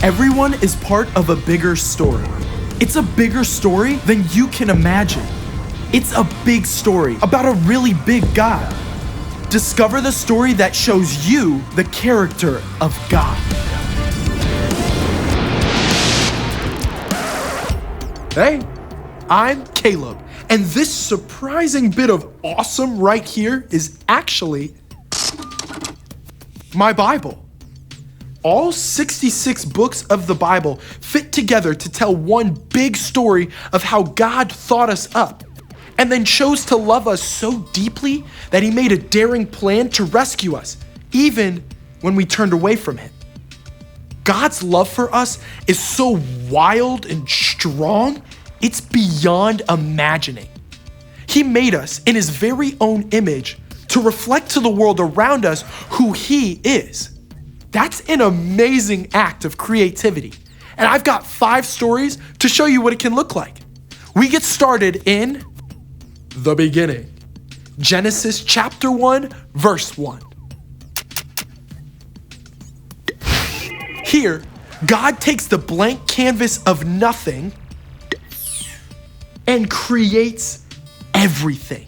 Everyone is part of a bigger story. It's a bigger story than you can imagine. It's a big story about a really big God. Discover the story that shows you the character of God. Hey, I'm Caleb, and this surprising bit of awesome right here is actually my Bible. All 66 books of the Bible fit together to tell one big story of how God thought us up and then chose to love us so deeply that he made a daring plan to rescue us, even when we turned away from him. God's love for us is so wild and strong, it's beyond imagining. He made us in his very own image to reflect to the world around us who he is. That's an amazing act of creativity. And I've got 5 stories to show you what it can look like. We get started in the beginning. Genesis chapter 1, verse 1. Here, God takes the blank canvas of nothing and creates everything.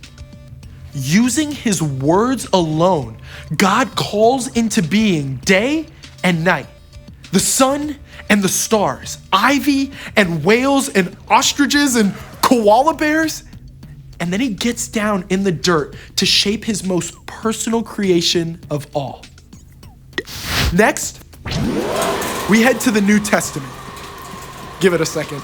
Using his words alone, God calls into being day and night, the sun and the stars, ivy and whales and ostriches and koala bears. And then he gets down in the dirt to shape his most personal creation of all. Next, we head to the New Testament. Give it a second.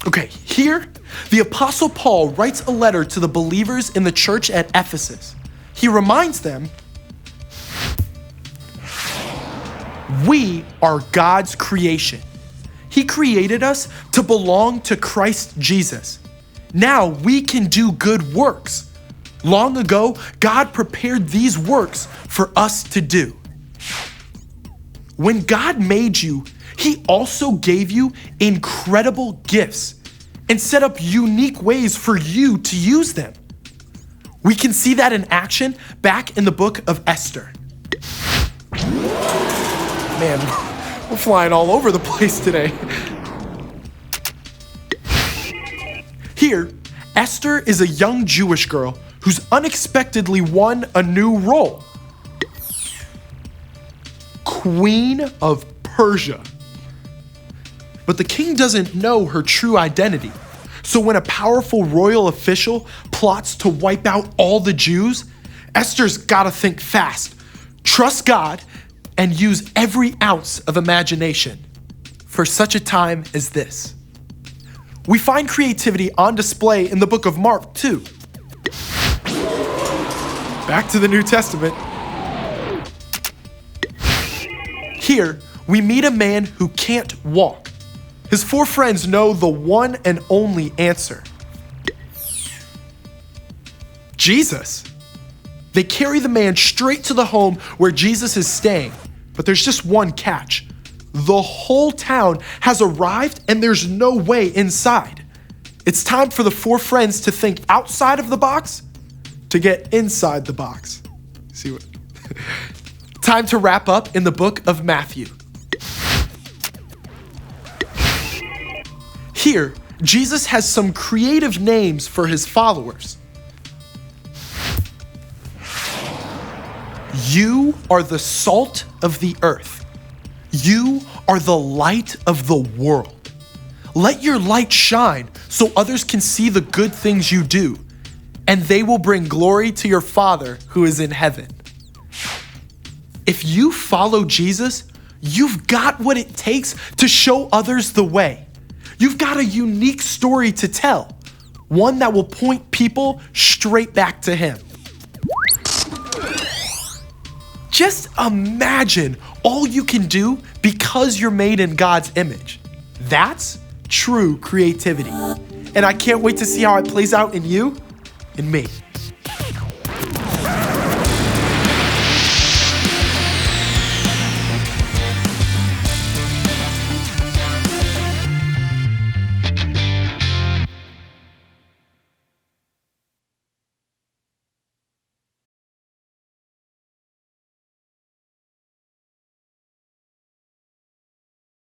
Okay, here, the Apostle Paul writes a letter to the believers in the church at Ephesus. He reminds them, we are God's creation. He created us to belong to Christ Jesus. Now we can do good works. Long ago, God prepared these works for us to do. When God made you, he also gave you incredible gifts and set up unique ways for you to use them. We can see that in action back in the book of Esther. Man, we're flying all over the place today. Here, Esther is a young Jewish girl who's unexpectedly won a new role. Queen of Persia. But the king doesn't know her true identity. So when a powerful royal official plots to wipe out all the Jews, Esther's gotta think fast, trust God, and use every ounce of imagination for such a time as this. We find creativity on display in the book of Mark, too. Back to the New Testament. Here, we meet a man who can't walk. His 4 friends know the one and only answer. Jesus. They carry the man straight to the home where Jesus is staying, but there's just one catch. The whole town has arrived and there's no way inside. It's time for the 4 friends to think outside of the box to get inside the box. See what? Time to wrap up in the book of Matthew. Here, Jesus has some creative names for his followers. You are the salt of the earth. You are the light of the world. Let your light shine so others can see the good things you do, and they will bring glory to your Father who is in heaven. If you follow Jesus, you've got what it takes to show others the way. You've got a unique story to tell, one that will point people straight back to him. Just imagine all you can do because you're made in God's image. That's true creativity. And I can't wait to see how it plays out in you and me.